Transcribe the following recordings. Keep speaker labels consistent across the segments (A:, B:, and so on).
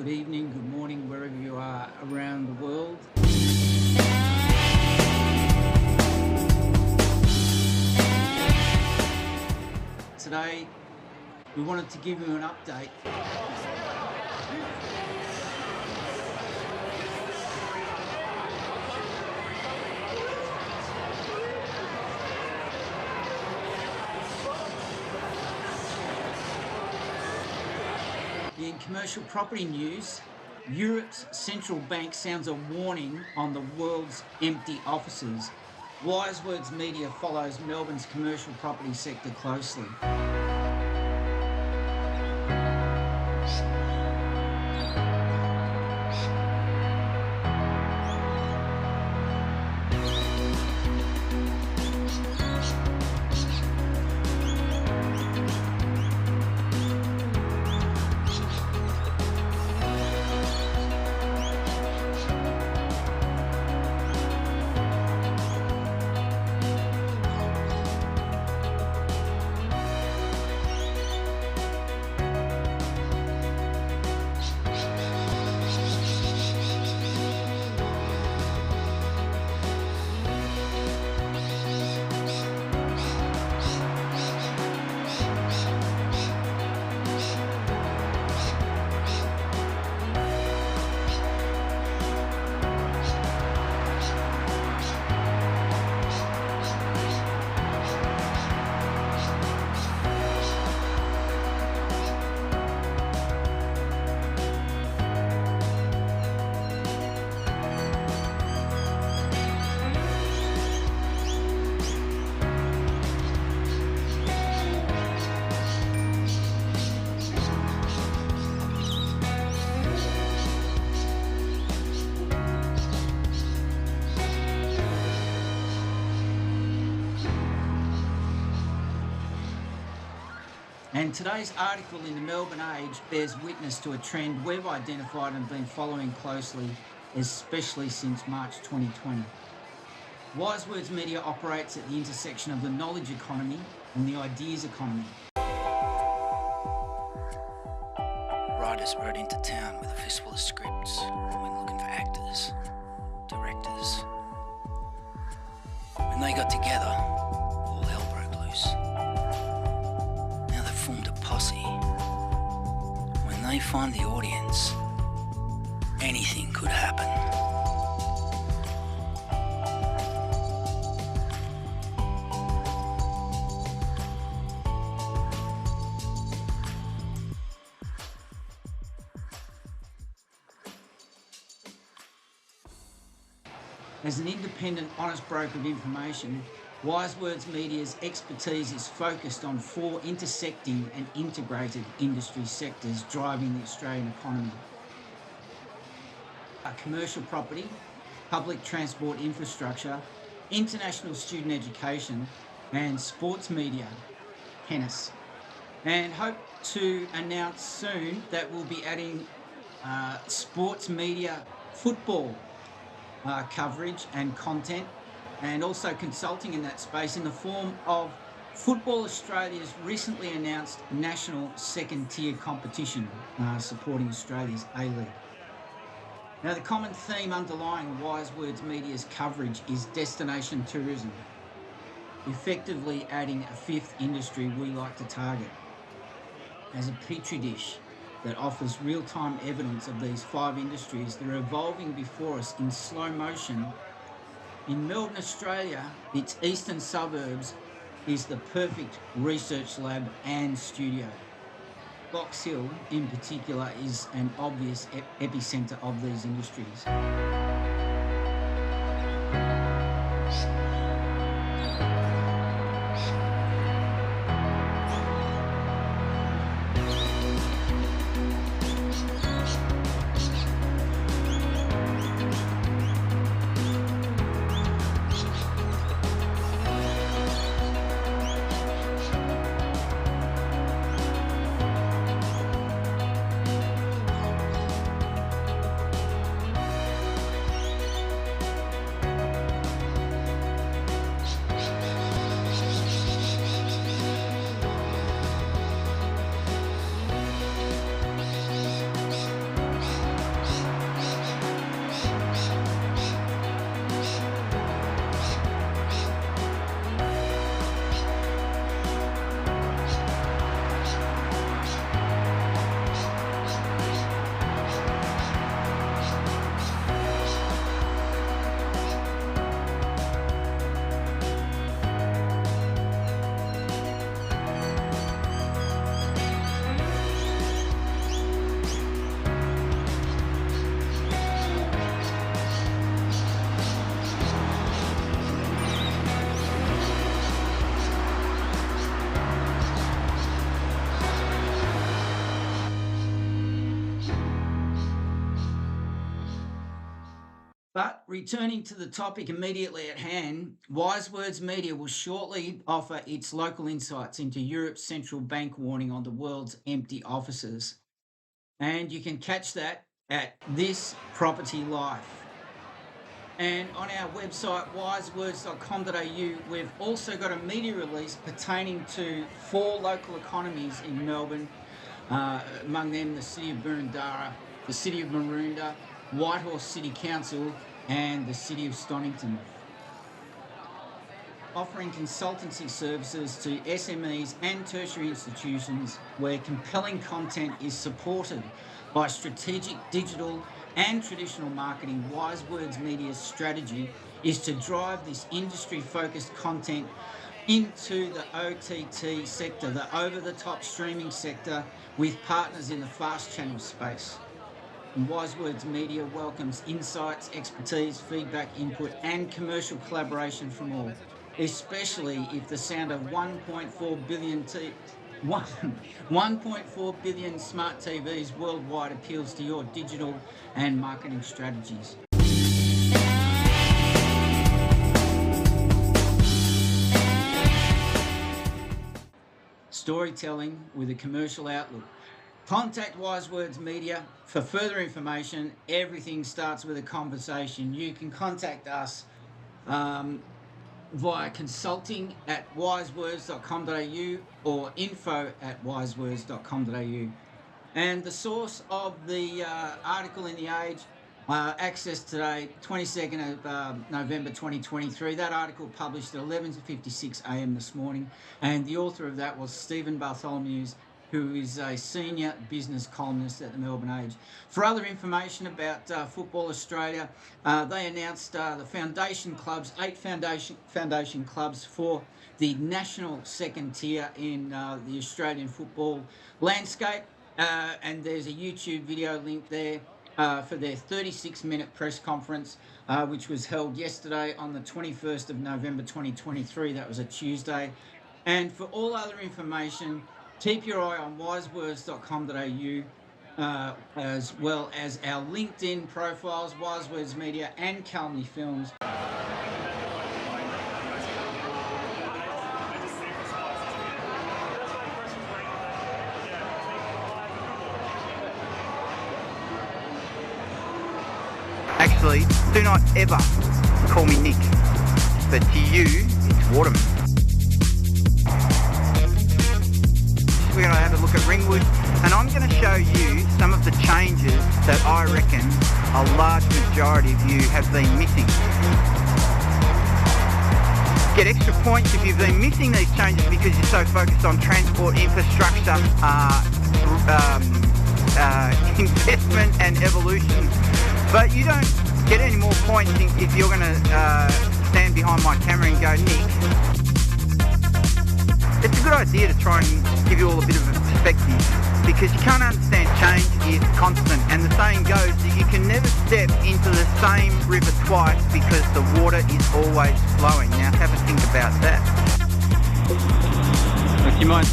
A: good evening, good morning, wherever you are around the world. Today, we wanted to give you an update. In commercial property news, Europe's central bank sounds a warning on the world's empty offices. Wise Words Media follows Melbourne's commercial property sector closely. And today's article in the Melbourne Age bears witness to a trend we've identified and been following closely, especially since March 2020. Wise Words Media operates at the intersection of the knowledge economy and the ideas economy.
B: Writers rode into town with a fistful of scripts and went looking for actors, directors. When they got together, all hell broke loose. Now they've formed a posse. When they find the audience, anything could happen.
A: As an independent, honest broker of information, Wise Words Media's expertise is focused on 4 intersecting and integrated industry sectors driving the Australian economy. Commercial property, public transport infrastructure, international student education, and sports media, tennis. And hope to announce soon that we'll be adding sports media football coverage and content, and also consulting in that space in the form of Football Australia's recently announced national second-tier competition supporting Australia's A-League. Now, the common theme underlying Wise Words Media's coverage is destination tourism, effectively adding a 5th industry we like to target. As a petri dish that offers real-time evidence of these 5 industries that are evolving before us in slow motion, in Melbourne, Australia, its eastern suburbs is the perfect research lab and studio. Box Hill, in particular, is an obvious epicentre of these industries. But returning to the topic immediately at hand, Wise Words Media will shortly offer its local insights into Europe's central bank warning on the world's empty offices. And you can catch that at This Property Life. And on our website, wisewords.com.au, we've also got a media release pertaining to 4 local economies in Melbourne, among them the City of Boroondara, the City of Maroondah, Whitehorse City Council, and the City of Stonington. Offering consultancy services to SMEs and tertiary institutions where compelling content is supported by strategic digital and traditional marketing. Wise Words Media's strategy is to drive this industry-focused content into the OTT sector, the over-the-top streaming sector, with partners in the fast channel space. And Wise Words Media welcomes insights, expertise, feedback, input, and commercial collaboration from all, especially if the sound of 1.4 billion 1.4 billion smart TVs worldwide appeals to your digital and marketing strategies. Storytelling with a commercial outlook. Contact Wise Words Media for further information. Everything starts with a conversation. You can contact us via consulting@wisewords.com.au or info@wisewords.com.au. And the source of the article in The Age, accessed today, 22nd of November 2023. That article published at 11:56 a.m. this morning, and the author of that was Stephen Bartholomew's, who is a senior business columnist at the Melbourne Age. For other information about Football Australia, they announced the foundation clubs, 8 foundation clubs for the national second tier in the Australian football landscape. And there's a YouTube video link there for their 36-minute press conference, which was held yesterday on the 21st of November 2023. That was a Tuesday. And for all other information, keep your eye on wisewords.com.au, as well as our LinkedIn profiles, Wise Words Media and Calmly Films.
C: Actually, do not ever call me Nick, but to you, it's Waterman. We're going to have a look at Ringwood, and I'm going to show you some of the changes that I reckon a large majority of you have been missing. Get extra points if you've been missing these changes because you're so focused on transport, infrastructure, investment and evolution. But you don't get any more points if you're going to stand behind my camera and go, Nick. It's a good idea to try and give you all a bit of a perspective because you can't understand change is constant, and the saying goes that you can never step into the same river twice because the water is always flowing. Now have a think about that.
D: Look, you might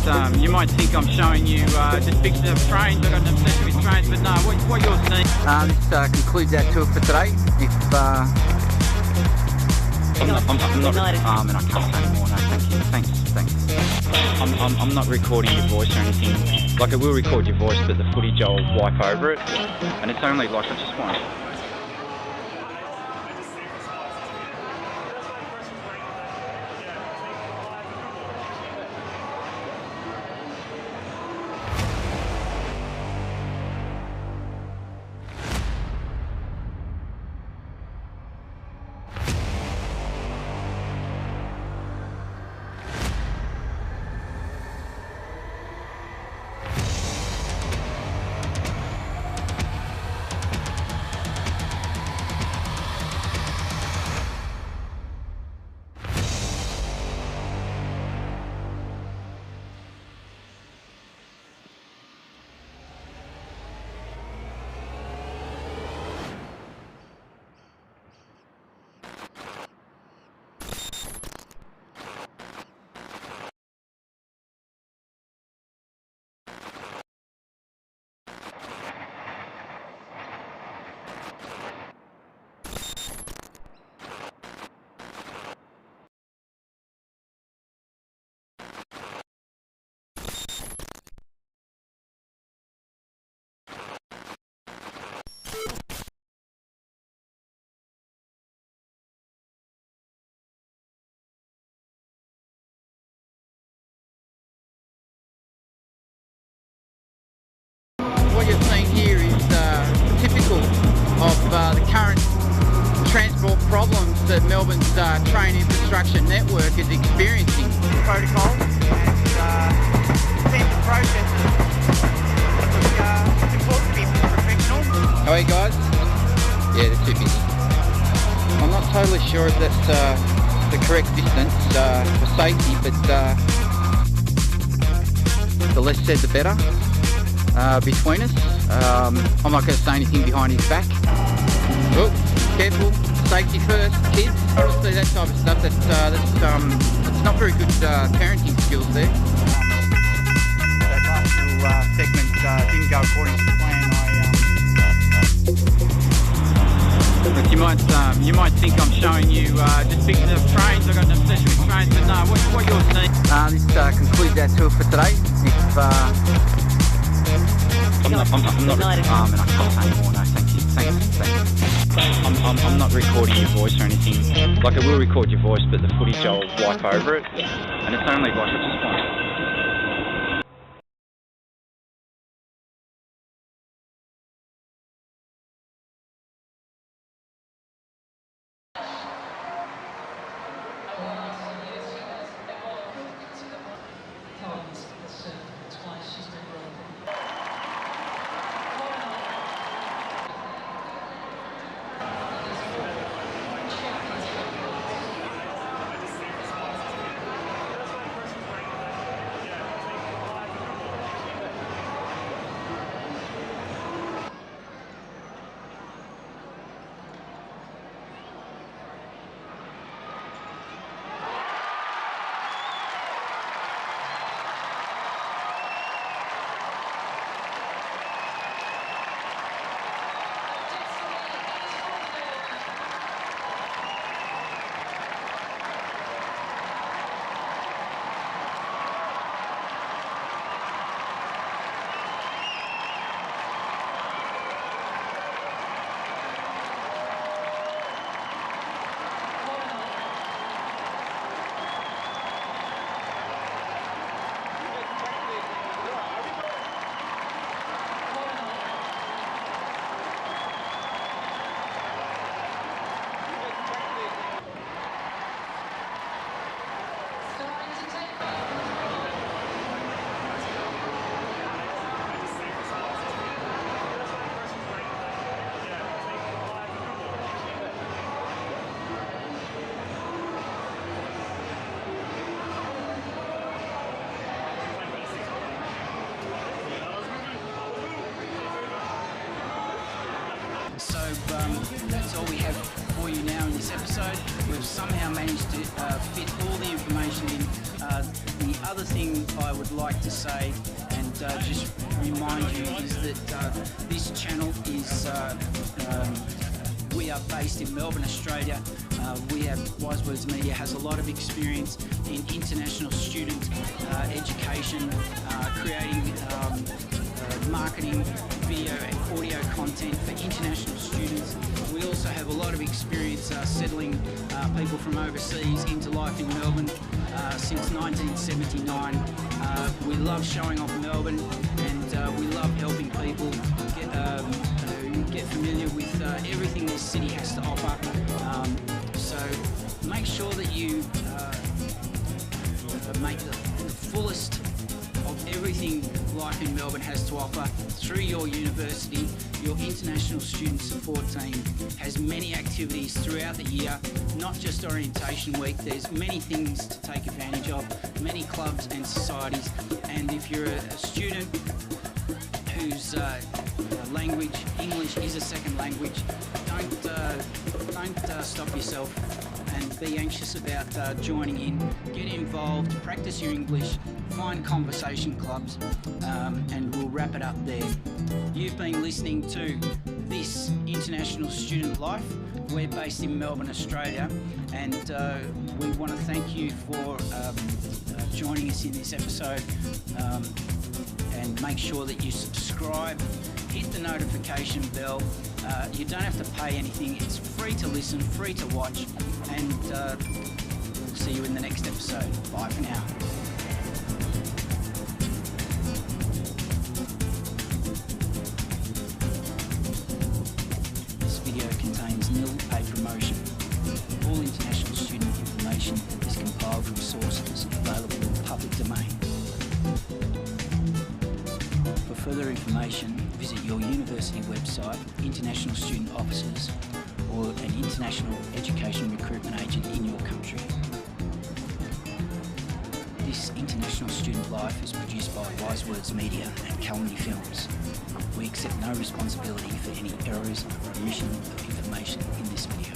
D: think I'm showing you just pictures of trains. I've got an obsession with trains, but no, what you're seeing.
C: This concludes our tour for today. If
D: I'm not and I can't say anymore. No, thank you. Thanks. I'm not recording your voice or anything. Like, I will record your voice, but the footage I'll wipe over it, and it's only like I just want.
C: transport problems that Melbourne's train infrastructure network is experiencing. Protocols and central processes. It's important to be professional. How are you guys? Yeah, they're too busy. I'm not totally sure if that's the correct distance for safety, but the less said the better between us. I'm not going to say anything behind his back. Oh, careful, safety first, kids. Honestly, that type of stuff, that's not very good parenting skills there. That last little segment didn't go according to plan. But you might think I'm showing you just pictures of trains. I've got an obsession with trains, but no, what you're seeing. This concludes our tour for today.
D: I'm not and I can't say anymore. No, thank you. Thanks. I'm not recording your voice or anything. Like, I will record your voice, but the footage I'll wipe over it, and it's only like I just want.
B: That's all we have for you now in this episode. We've somehow managed to fit all the information in. The other thing I would like to say and just remind you is that this channel is we are based in Melbourne, Australia. Wise Words Media has a lot of experience in international student education, creating marketing, video and audio content for international students. We also have a lot of experience settling people from overseas into life in Melbourne since 1979. We love showing off Melbourne, and we love helping people get familiar with everything this city has to offer. So make sure that you make the fullest of everything life in Melbourne has to offer through your university. Your international student support team has many activities throughout the year, not just orientation week. There's many things to take advantage of, many clubs and societies. And if you're a student whose language, English, is a second language, don't stop yourself and be anxious about joining in. Get involved, practice your English, find conversation clubs, and we'll wrap it up there. You've been listening to This International Student Life. We're based in Melbourne, Australia, and we want to thank you for joining us in this episode, and make sure that you subscribe, hit the notification bell. You don't have to pay anything. It's free to listen, free to watch, and we'll see you in the next episode. Bye for now. This video contains nil paid promotion. website, international student officers, or an international education recruitment agent in your country. This International Student Life is produced by Wise Words Media and Calumny Films. We accept no responsibility for any errors or omission of information in this video.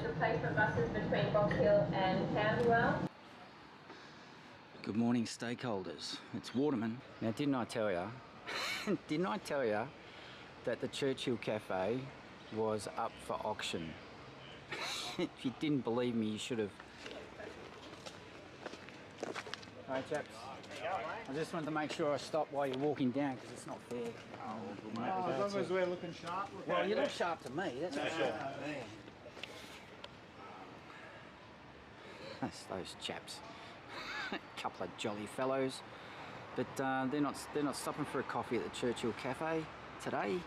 E: Replacement buses between Box Hill and Camberwell.
B: Good morning, stakeholders. It's Waterman. Now, didn't I tell you? Didn't I tell you that the Churchill Cafe was up for auction? If you didn't believe me, you should have. All right, chaps. I just wanted to make sure I stop while you're walking down because it's not fair.
F: As long as we're looking sharp.
B: Well, you look sharp to me, that's for sure. Yeah. That's those chaps. A couple of jolly fellows, but they're not stopping for a coffee at the Churchill Cafe today.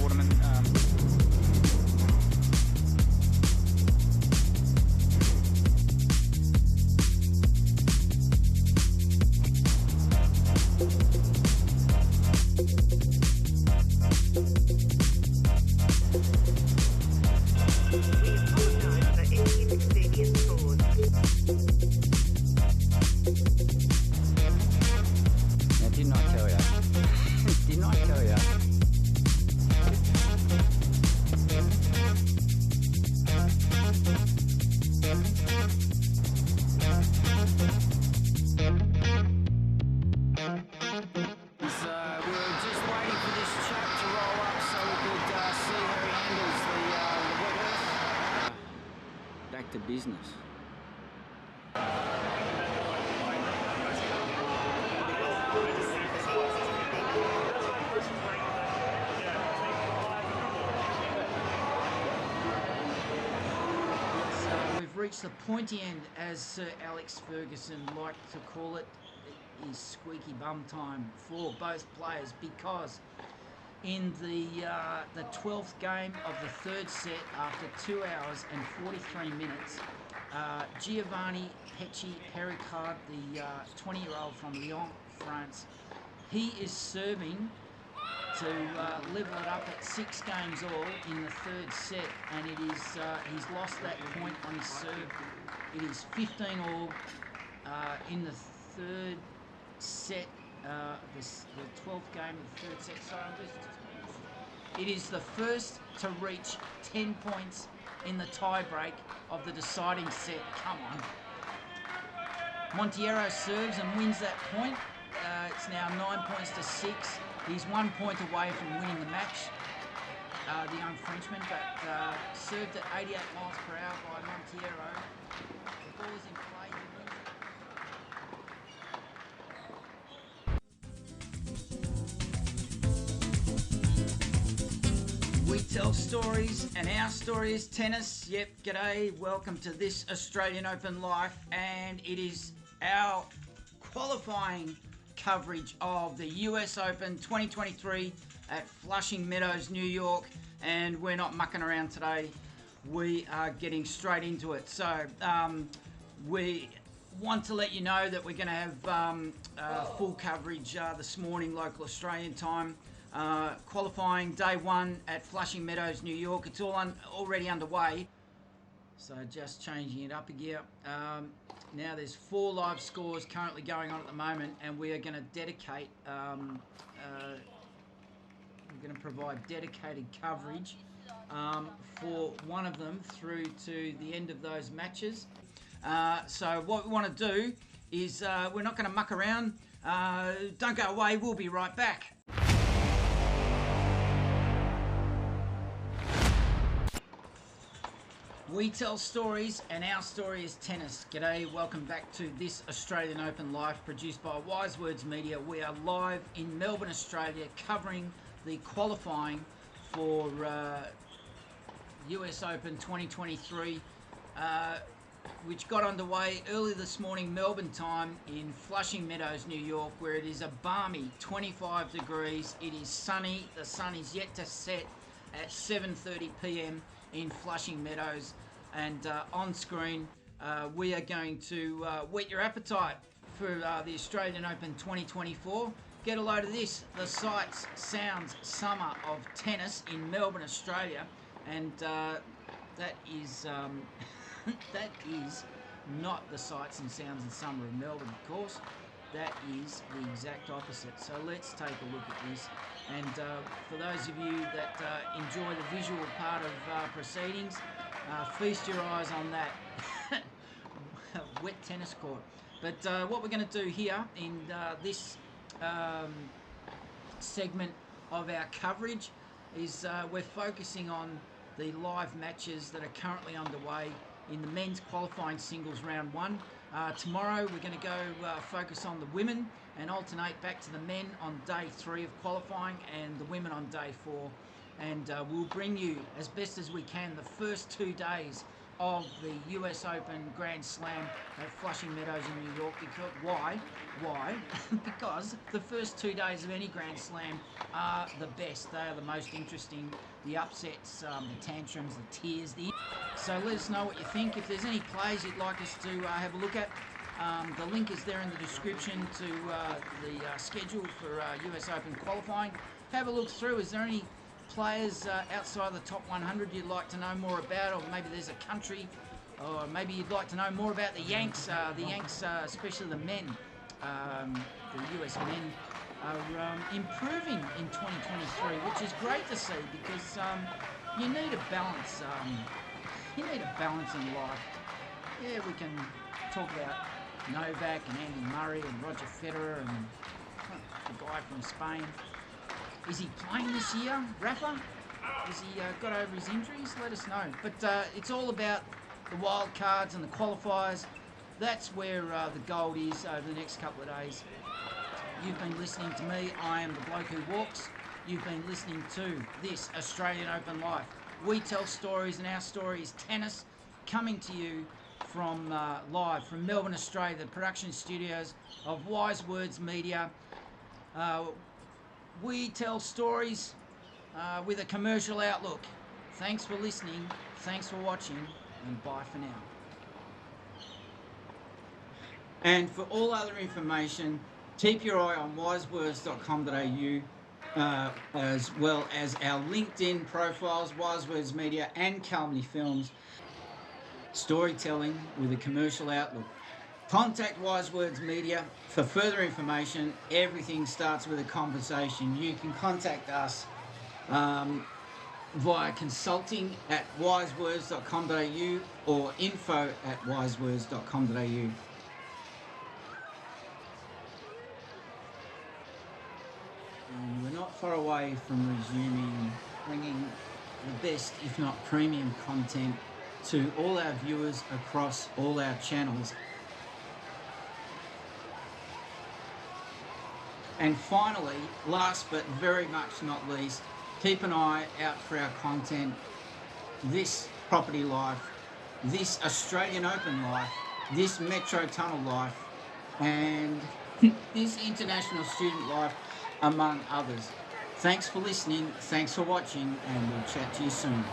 D: Waterman. Now, didn't I tell you? Didn't I tell you?
B: We were just waiting for this chap to roll up so we could see how he handles the wet earth. Back to business.
A: We've reached the pointy end, as Sir Alex Ferguson liked to call it. It is squeaky bum time for both players, because in the 12th game of the third set, after 2 hours and 43 minutes, Giovanni Pecci Pericard, the 20-year-old from Lyon, France, he is serving to level it up at 6 games all in the third set, and it is he's lost that point on his serve. It is 15 all in the third set, the 12th game of the third set. So it is the first to reach 10 points in the tie-break of the deciding set. Come on. Monteiro serves and wins that point. It's now 9 points to 6. He's 1 point away from winning the match, the young Frenchman, but served at 88 miles per hour by Monteiro. The ball is in play. He wins it. We tell stories, and our story is tennis. Yep, g'day, welcome to this Australian Open Life, and it is our qualifying coverage of the US Open 2023 at Flushing Meadows, New York, and we're not mucking around today. We are getting straight into it. So we want to let you know that we're going to have full coverage this morning, local Australian time. Qualifying day 1 at Flushing Meadows, New York. It's all already underway. So just changing it up a gear. Now there's 4 live scores currently going on at the moment, and we are going to dedicate, we're going to provide dedicated coverage for one of them through to the end of those matches. So what we want to do is we're not going to muck around. Don't go away, we'll be right back. We tell stories, and our story is tennis. G'day, welcome back to this Australian Open Live, produced by Wise Words Media. We are live in Melbourne, Australia, covering the qualifying for US Open 2023, which got underway early this morning, Melbourne time, in Flushing Meadows, New York, where it is a balmy 25 degrees. It is sunny. The sun is yet to set at 7:30 p.m. in Flushing Meadows, and on screen we are going to whet your appetite for the Australian Open 2024. Get a load of this: the sights, sounds, summer of tennis in Melbourne, Australia, and that is that is not the sights and sounds and summer of Melbourne, of course. That is the exact opposite. So let's take a look at this. And for those of you that enjoy the visual part of proceedings, feast your eyes on that wet tennis court. But what we're going to do here in this segment of our coverage is we're focusing on the live matches that are currently underway in the men's qualifying singles round 1. Tomorrow we're going to go focus on the women and alternate back to the men on day 3 of qualifying and the women on day 4. And we'll bring you, as best as we can, the first 2 days of the US Open Grand Slam at Flushing Meadows in New York. Because why? Because the first 2 days of any Grand Slam are the best. They are the most interesting. The upsets, the tantrums, the tears. So let us know what you think. If there's any plays you'd like us to have a look at, the link is there in the description to the schedule for US Open qualifying. Have a look through. Is there any players outside the top 100 you'd like to know more about, or maybe there's a country, or maybe you'd like to know more about the Yanks. Especially the men, the US men are improving in 2023, which is great to see, because you need a balance. You need a balance in life. Yeah, we can talk about Novak and Andy Murray and Roger Federer and the guy from Spain. Is he playing this year, Rafa? Has he got over his injuries? Let us know. But it's all about the wild cards and the qualifiers. That's where the gold is over the next couple of days. You've been listening to me. I am the bloke who walks. You've been listening to this Australian Open Life. We tell stories, and our story is tennis, coming to you from live from Melbourne, Australia, the production studios of Wise Words Media. We tell stories with a commercial outlook. Thanks for listening, thanks for watching, and bye for now. And for all other information, keep your eye on wisewords.com.au, as well as our LinkedIn profiles, Wise Words Media and Calmly Films. Storytelling with a commercial outlook. Contact Wise Words Media for further information. Everything starts with a conversation. You can contact us via consulting@wisewords.com.au or info@wisewords.com.au. And we're not far away from resuming bringing the best, if not premium, content to all our viewers across all our channels. And finally, last but very much not least, keep an eye out for our content. This property life, this Australian Open life, this Metro Tunnel life, and this international student life, among others. Thanks for listening, thanks for watching, and we'll chat to you soon.